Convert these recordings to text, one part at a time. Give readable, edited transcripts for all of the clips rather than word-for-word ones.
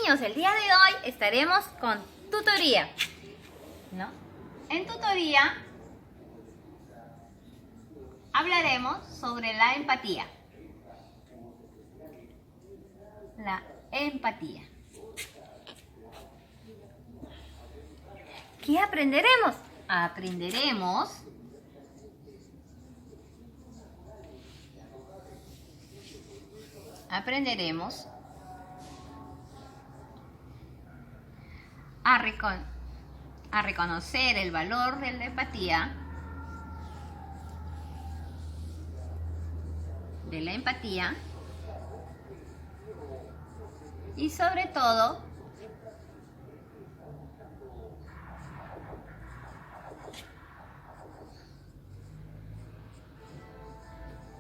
niños, el día de hoy estaremos con tutoría, ¿no? En tutoría hablaremos sobre la empatía. La empatía. ¿Qué aprenderemos? Aprenderemos a reconocer el valor de la empatía, y sobre todo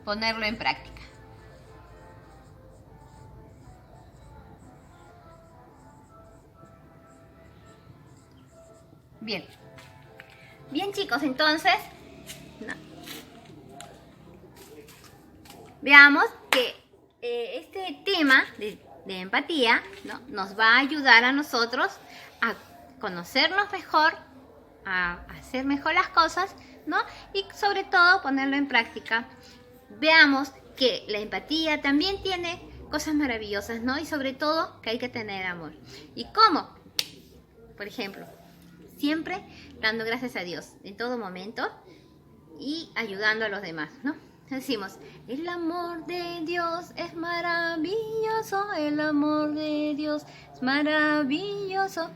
ponerlo en práctica. Bien chicos, entonces veamos que este tema de empatía, ¿no?, nos va a ayudar a nosotros a conocernos mejor, a hacer mejor las cosas, ¿no? Y sobre todo ponerlo en práctica. Veamos que la empatía también tiene cosas maravillosas, ¿no? Y sobre todo que hay que tener amor. ¿Y cómo? Por ejemplo, siempre dando gracias a Dios en todo momento y ayudando a los demás, ¿no? Decimos, el amor de Dios es maravilloso, el amor de Dios es maravilloso,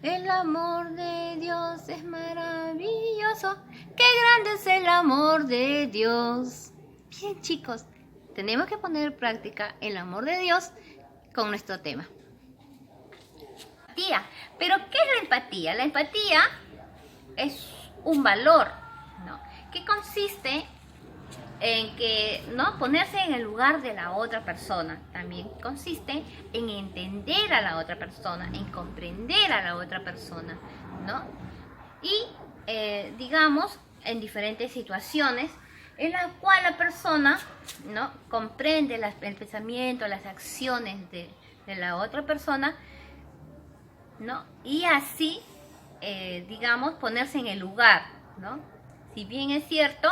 el amor de Dios es maravilloso, qué grande es el amor de Dios. Bien chicos, tenemos que poner en práctica el amor de Dios con nuestro tema. Empatía. ¿Pero qué es la empatía? La empatía es un valor, ¿no?, que consiste en que, ¿no?, ponerse en el lugar de la otra persona. También consiste en entender a la otra persona, en comprender a la otra persona, ¿no? Y, digamos, en diferentes situaciones en la cual la persona, ¿no?, comprende el pensamiento, las acciones de la otra persona, ¿no? Y así, digamos, ponerse en el lugar, ¿no? Si bien es cierto,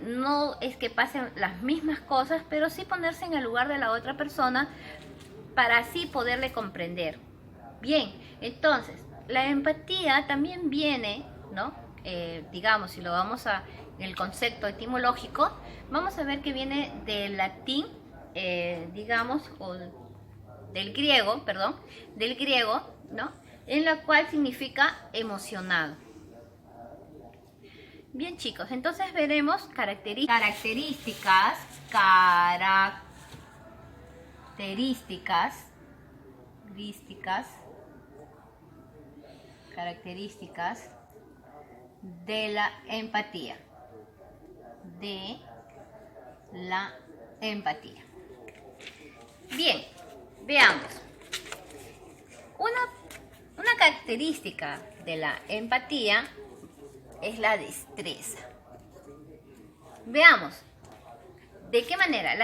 no es que pasen las mismas cosas, pero sí ponerse en el lugar de la otra persona para así poderle comprender. Bien, entonces, la empatía también viene, ¿no? Digamos, si lo vamos a el concepto etimológico, vamos a ver que viene del latín, digamos, o del griego, ¿no?, en la cual significa emocionado. Bien chicos, entonces veremos características de la empatía. Bien, veamos. Una característica de la empatía es la destreza. Veamos, ¿de qué manera?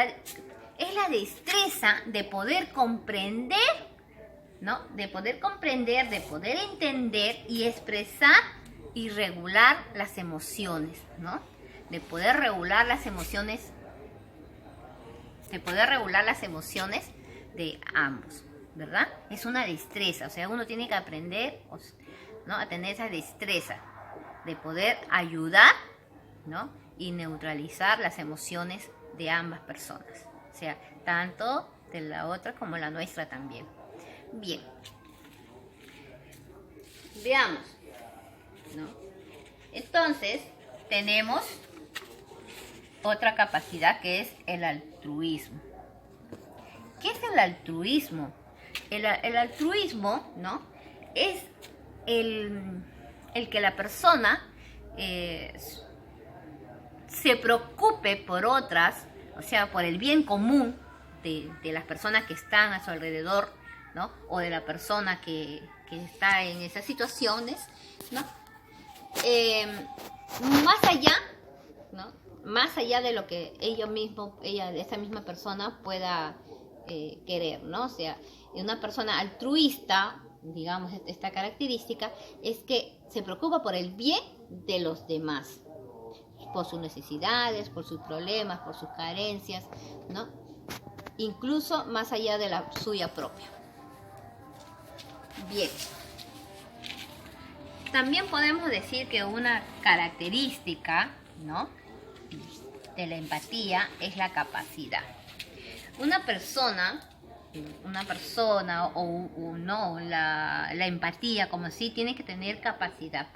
Es la destreza de poder comprender, ¿no?, de poder entender y expresar y regular las emociones, ¿no? De poder regular las emociones de ambos, ¿verdad? Es una destreza, o sea, uno tiene que aprender, ¿no?, a tener esa destreza de poder ayudar, ¿no?, y neutralizar las emociones de ambas personas, o sea, tanto de la otra como la nuestra también. Bien, veamos, ¿no? Entonces, tenemos otra capacidad que es el altruismo. ¿Qué es el altruismo? El altruismo, ¿no?, es el que la persona se preocupe por otras, o sea, por el bien común de las personas que están a su alrededor, ¿no?, o de la persona que está en esas situaciones, ¿no? Más allá de lo que esa misma persona pueda querer, ¿no? O sea, una persona altruista, digamos, esta característica, es que se preocupa por el bien de los demás, por sus necesidades, por sus problemas, por sus carencias, ¿no? Incluso más allá de la suya propia. Bien. También podemos decir que una característica, ¿no?, de la empatía es la capacidad. Una persona o no, la empatía como sí tiene que tener capacidad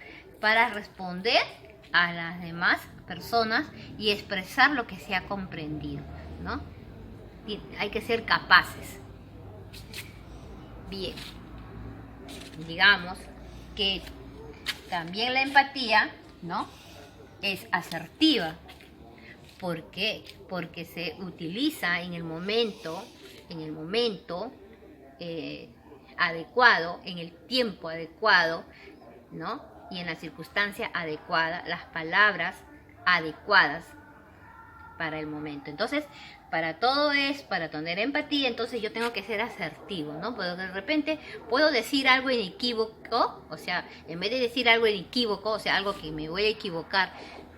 para responder a las demás personas y expresar lo que se ha comprendido, ¿no? Y hay que ser capaces. Bien, digamos que también la empatía, ¿no?, es asertiva. ¿Por qué? Porque se utiliza en el momento adecuado, en el tiempo adecuado, ¿no?, y en la circunstancia adecuada, las palabras adecuadas para el momento. Entonces, para tener empatía, entonces yo tengo que ser asertivo, ¿no? Porque de repente puedo decir algo inequívoco, o sea, en vez de decir algo inequívoco, o sea, algo que me voy a equivocar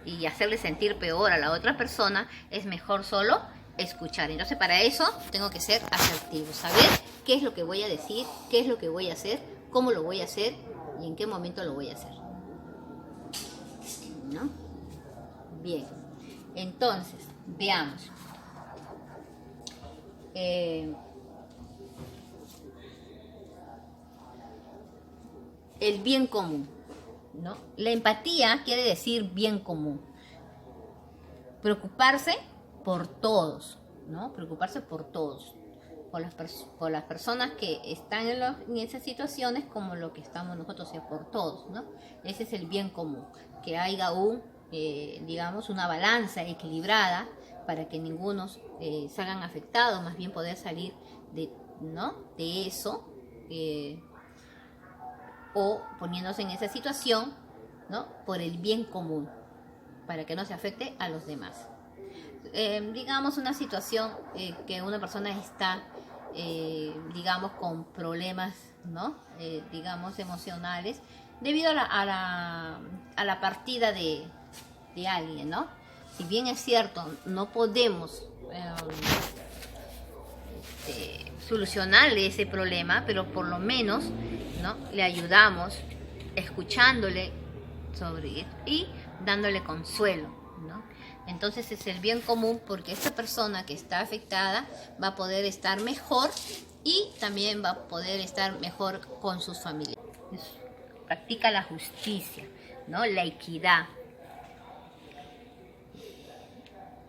y hacerle sentir peor a la otra persona, es mejor solo escuchar. Entonces, para eso tengo que ser asertivo, saber qué es lo que voy a decir, qué es lo que voy a hacer, cómo lo voy a hacer y en qué momento lo voy a hacer, ¿no? Bien, entonces, veamos. El bien común, ¿no? La empatía quiere decir bien común. Preocuparse por todos, ¿no? Preocuparse por todos. Por las personas que están en esas situaciones como lo que estamos nosotros, o sea, por todos, ¿no? Ese es el bien común. Que haya digamos, una balanza equilibrada para que ninguno salgan afectados, más bien poder salir de eso, o poniéndose en esa situación, ¿no?, por el bien común, para que no se afecte a los demás. Digamos una situación que una persona está, digamos, con problemas, ¿no?, digamos, emocionales, debido a la partida de alguien, ¿no? Si bien es cierto, no podemos solucionarle ese problema, pero por lo menos, ¿no?, le ayudamos escuchándole y dándole consuelo, ¿no? Entonces es el bien común, porque esta persona que está afectada va a poder estar mejor y también va a poder estar mejor con sus familiares. Practica la justicia, ¿no?, la equidad.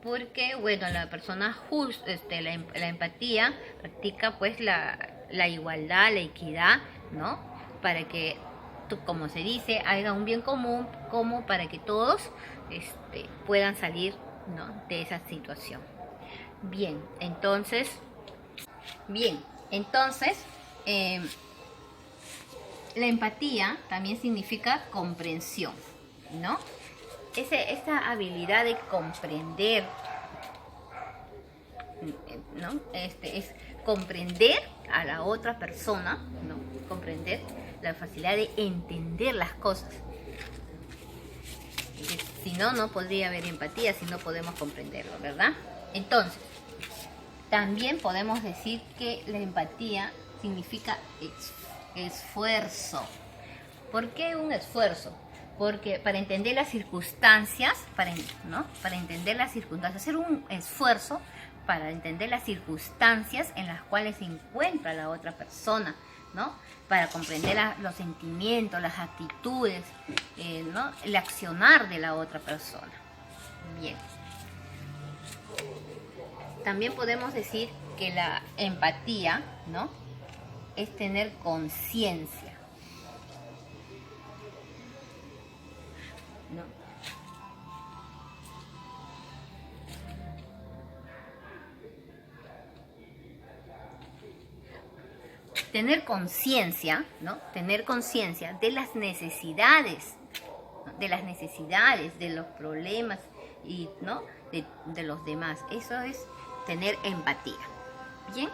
Porque, bueno, la persona la empatía practica pues la igualdad, la equidad, ¿no?, para que, como se dice, haya un bien común, como para que todos puedan salir, ¿no?, de esa situación. Bien, entonces, la empatía también significa comprensión, ¿no? Esta habilidad de comprender, ¿no?, es comprender a la otra persona, ¿no?, comprender, la facilidad de entender las cosas. Si no, no podría haber empatía si no podemos comprenderlo, ¿verdad? Entonces, también podemos decir que la empatía significa esfuerzo. ¿Por qué un esfuerzo? Porque para entender las circunstancias, para entender las circunstancias, hacer un esfuerzo para entender las circunstancias en las cuales se encuentra la otra persona, ¿no?, para comprender los sentimientos, las actitudes, ¿no?, el accionar de la otra persona. Bien. También podemos decir que la empatía, ¿no?, es tener conciencia, ¿no? Tener conciencia, ¿no?, tener conciencia de las necesidades, ¿no?, de los problemas y, ¿no?, de los demás. Eso es tener empatía. Bien,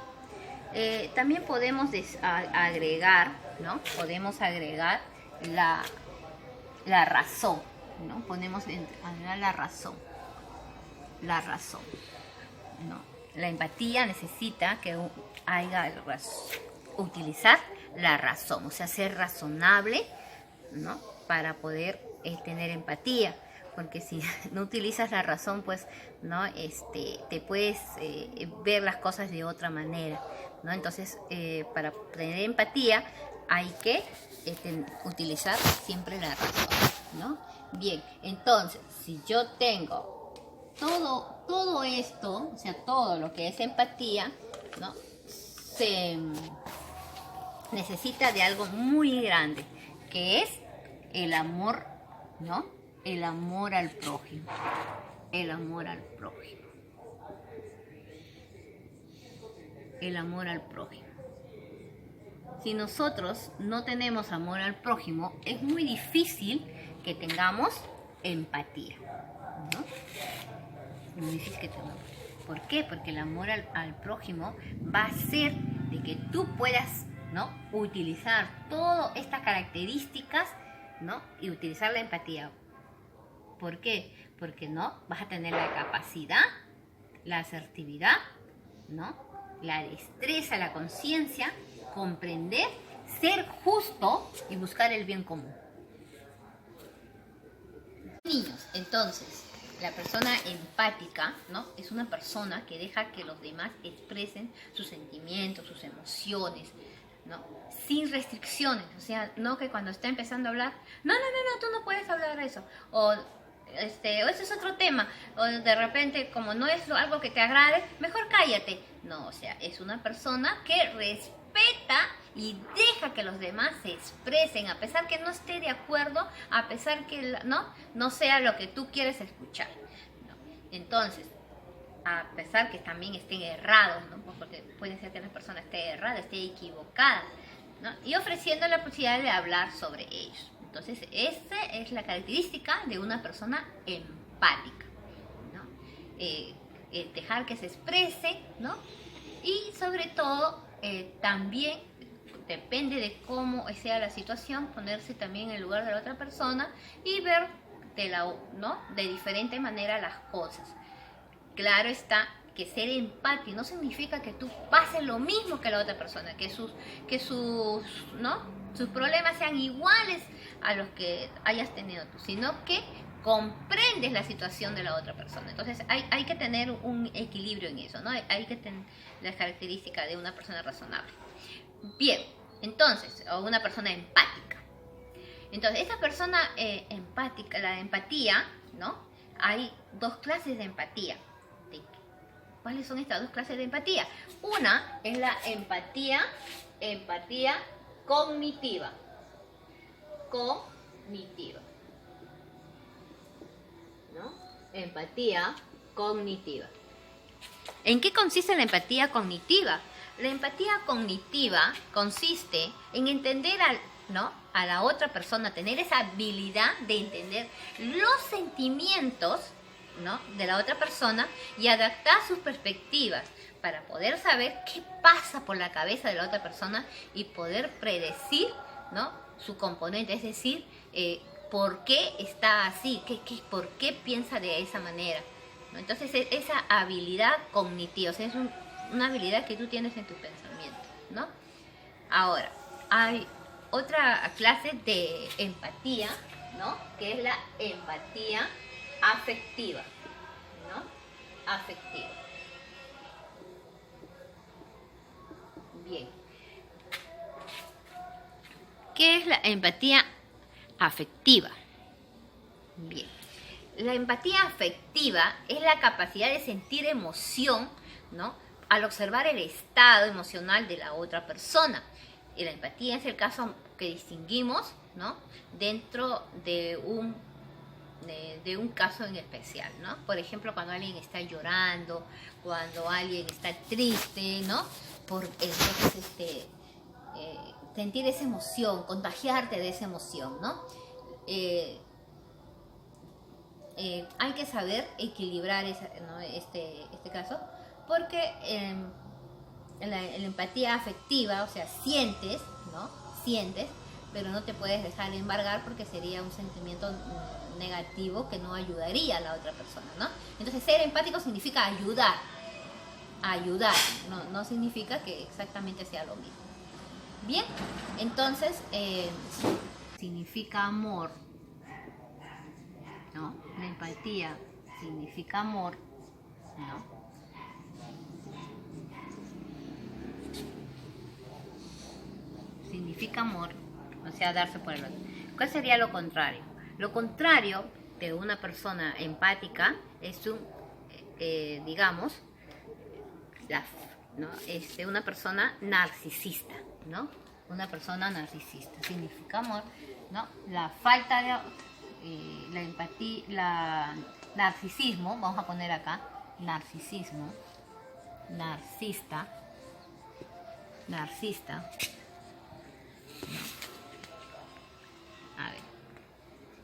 También podemos agregar, ¿no? Podemos agregar la razón, ¿no? Podemos agregar la razón, ¿no? La empatía necesita que haya utilizar la razón, o sea, ser razonable, ¿no? Para poder tener empatía, porque si no utilizas la razón, pues, ¿no? Te puedes ver las cosas de otra manera, ¿no? Entonces, para tener empatía hay que utilizar siempre la razón, ¿no? Bien, entonces, si yo tengo todo esto, o sea, todo lo que es empatía, ¿no? Se necesita de algo muy grande, que es el amor, ¿no? El amor al prójimo. El amor al prójimo. El amor al prójimo. Si nosotros no tenemos amor al prójimo, es muy difícil que tengamos empatía, ¿no? Es muy difícil que tengamos. ¿Por qué? Porque el amor al prójimo va a hacer de que tú puedas, ¿no? Utilizar todas estas características, ¿no? Y utilizar la empatía. ¿Por qué? Porque, ¿no? Vas a tener la capacidad, la asertividad, ¿no? La destreza, la conciencia, comprender, ser justo y buscar el bien común. Niños, entonces, la persona empática, ¿no? Es una persona que deja que los demás expresen sus sentimientos, sus emociones, ¿no? Sin restricciones, o sea, no que cuando está empezando a hablar, no, tú no puedes hablar de eso, o ese es otro tema, o de repente, como no es algo que te agrade, mejor cállate. No, o sea, es una persona que respeta y deja que los demás se expresen, a pesar que no esté de acuerdo, a pesar que no sea lo que tú quieres escuchar, ¿no? Entonces, a pesar que también estén errados, ¿no? Porque puede ser que la persona esté errada, esté equivocada, ¿no? Y ofreciendo la posibilidad de hablar sobre ellos. Entonces, esa es la característica de una persona empática, ¿no? Dejar que se exprese, ¿no? Y sobre todo, también depende de cómo sea la situación, ponerse también en el lugar de la otra persona y ver de diferente manera las cosas. Claro está que ser empático no significa que tú pases lo mismo que la otra persona, que sus problemas sean iguales a los que hayas tenido tú, sino que comprendes la situación de la otra persona. Entonces hay que tener un equilibrio en eso, ¿no? Hay que tener las características de una persona razonable. Bien, entonces, o una persona empática. Entonces, esta persona empática, la empatía, ¿no? Hay dos clases de empatía. ¿Cuáles son estas dos clases de empatía? Una es la empatía cognitiva. ¿No? Empatía cognitiva. ¿En qué consiste la empatía cognitiva? La empatía cognitiva consiste en entender a la otra persona, tener esa habilidad de entender los sentimientos, ¿no? de la otra persona y adaptar sus perspectivas para poder saber qué pasa por la cabeza de la otra persona y poder predecir, ¿no? su componente, es decir, por qué está así, por qué piensa de esa manera, ¿no? Entonces esa habilidad cognitiva, o sea, es una habilidad que tú tienes en tu pensamiento, ¿no? Ahora, hay otra clase de empatía, ¿no? que es la empatía afectiva, ¿no? Afectiva. Bien. ¿Qué es la empatía afectiva? Bien. La empatía afectiva es la capacidad de sentir emoción, ¿no? al observar el estado emocional de la otra persona. Y la empatía es el caso que distinguimos, ¿no? dentro de un caso en especial, ¿no? Por ejemplo, cuando alguien está llorando, cuando alguien está triste, ¿no? Entonces, sentir esa emoción, contagiarte de esa emoción, ¿no? Hay que saber equilibrar este caso, porque la empatía afectiva, o sea, sientes, ¿no? Sientes, pero no te puedes dejar embargar porque sería un sentimiento negativo que no ayudaría a la otra persona, ¿no? Entonces, ser empático significa ayudar, no significa que exactamente sea lo mismo. Bien, entonces, significa amor, ¿no? La empatía significa amor, ¿no? Significa amor, o sea, darse por el otro. ¿Cuál sería lo contrario? Lo contrario de una persona empática es digamos, ¿no? Una persona narcisista, ¿no? Una persona narcisista. Significa amor, ¿no? La falta de la empatía, narcisismo, vamos a poner acá, narcisismo, narcista, a ver,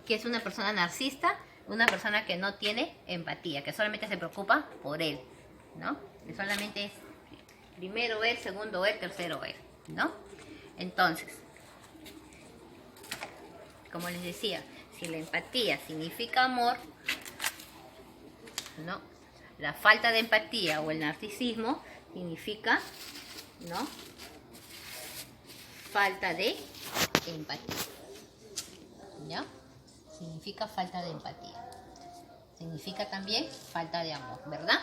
¿qué es una persona narcisista? Una persona que no tiene empatía, que solamente se preocupa por él, ¿no? Que solamente es primero él, segundo él, tercero él, ¿no? Entonces, como les decía, si la empatía significa amor, ¿no? La falta de empatía o el narcisismo significa, ¿no? Falta de empatía, ¿ya? Significa falta de empatía. Significa también falta de amor, ¿verdad?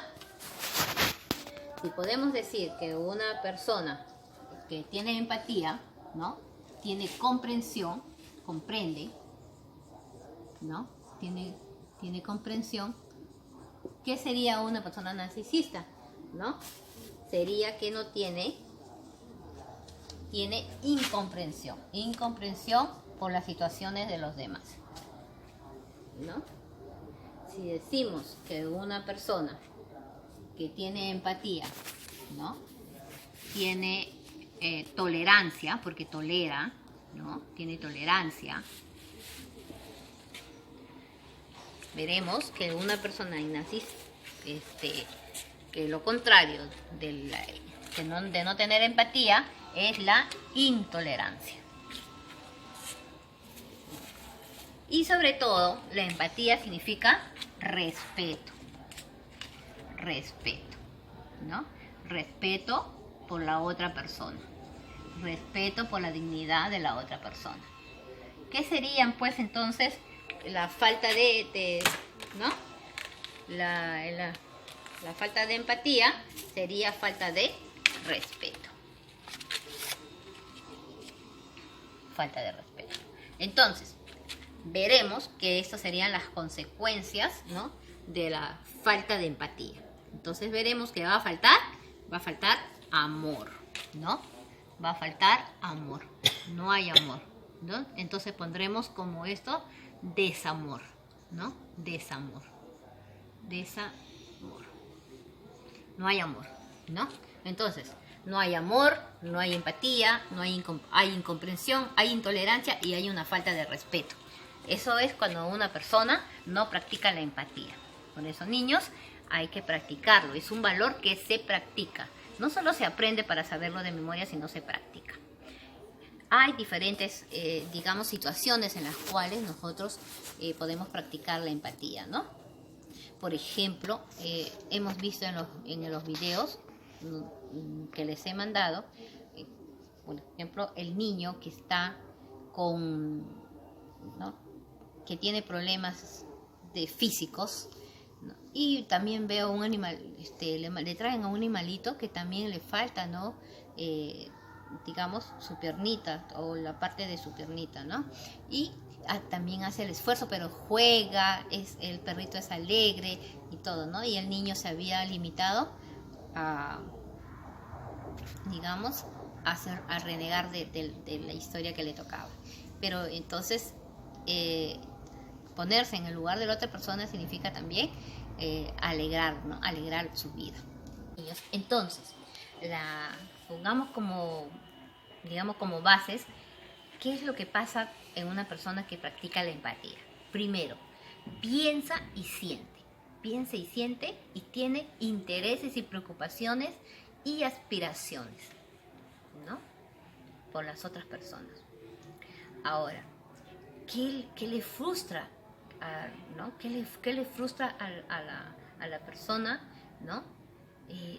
Si podemos decir que una persona que tiene empatía, ¿no? Tiene comprensión, comprende, ¿no? Tiene comprensión. ¿Qué sería una persona narcisista? ¿No? Sería que no tiene incomprensión. Incomprensión por las situaciones de los demás, ¿no? Si decimos que una persona que tiene empatía, ¿no? Tiene tolerancia, porque tolera, ¿no? Tiene tolerancia. Veremos que una persona narcisista, que lo contrario de no tener empatía es la intolerancia. Y sobre todo, la empatía significa respeto. Respeto, ¿no? Respeto por la otra persona. Respeto por la dignidad de la otra persona. ¿Qué serían, pues, entonces, la falta ¿no? La falta de empatía sería falta de respeto. Falta de respeto. Entonces, veremos que estas serían las consecuencias, ¿no? De la falta de empatía. Entonces veremos que va a faltar amor, ¿no? Va a faltar amor. No hay amor, ¿no? Entonces pondremos como esto desamor, ¿no? Desamor. No hay amor, ¿no? Entonces, no hay amor, no hay empatía, hay incomprensión, hay intolerancia y hay una falta de respeto. Eso es cuando una persona no practica la empatía. Por eso, niños, hay que practicarlo. Es un valor que se practica. No solo se aprende para saberlo de memoria, sino se practica. Hay diferentes, digamos, situaciones en las cuales nosotros podemos practicar la empatía, ¿no? Por ejemplo, hemos visto en los videos que les he mandado, por ejemplo, el niño que está ¿no? que tiene problemas físicos, ¿no? Y también veo un animal, le traen a un animalito que también le falta, ¿no? Digamos, su piernita o la parte de su piernita, ¿no? Y también hace el esfuerzo, pero juega, el perrito es alegre y todo, ¿no? Y el niño se había limitado digamos, a renegar de la historia que le tocaba. Pero entonces, ponerse en el lugar de la otra persona significa también alegrar, ¿no? Alegrar su vida. Entonces, pongamos digamos, como bases, ¿qué es lo que pasa en una persona que practica la empatía? Primero, piensa y siente. Piensa y siente y tiene intereses y preocupaciones y aspiraciones, ¿no? Por las otras personas. Ahora, ¿qué le frustra? ¿No? ¿Qué le frustra a la persona, ¿no?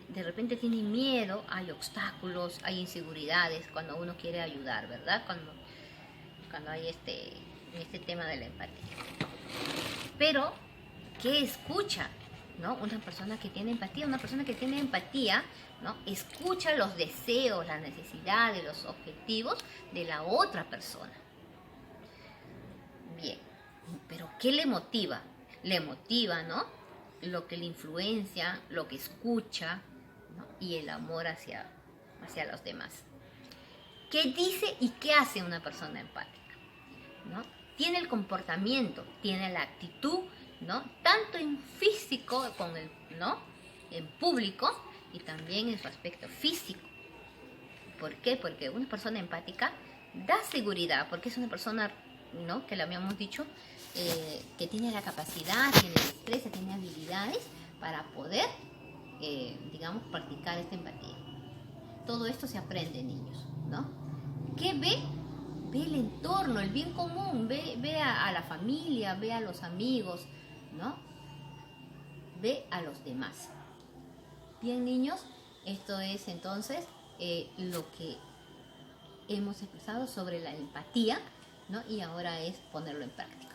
De repente tiene miedo, hay obstáculos, hay inseguridades cuando uno quiere ayudar, ¿verdad? Cuando hay este tema de la empatía. Pero, ¿qué escucha? ¿No? Una persona que tiene empatía, ¿no? Escucha los deseos, las necesidades, los objetivos de la otra persona. Bien, pero ¿qué le motiva? Le motiva, ¿no? Lo que le influencia, lo que escucha, ¿no? Y el amor hacia los demás. ¿Qué dice y qué hace una persona empática? ¿No? Tiene el comportamiento, tiene la actitud, ¿no? Tanto en físico, ¿no? En público y también en su aspecto físico. ¿Por qué? Porque una persona empática da seguridad, porque es una persona, ¿no? Que lo habíamos dicho, que tiene la capacidad, tiene destreza, tiene habilidades para poder, digamos, practicar esta empatía. Todo esto se aprende, niños, ¿no? ¿Qué ve? Ve el entorno, el bien común, ve a la familia, ve a los amigos, ¿no? Ve a los demás. Bien, niños, esto es entonces lo que hemos expresado sobre la empatía, ¿no? Y ahora es ponerlo en práctica.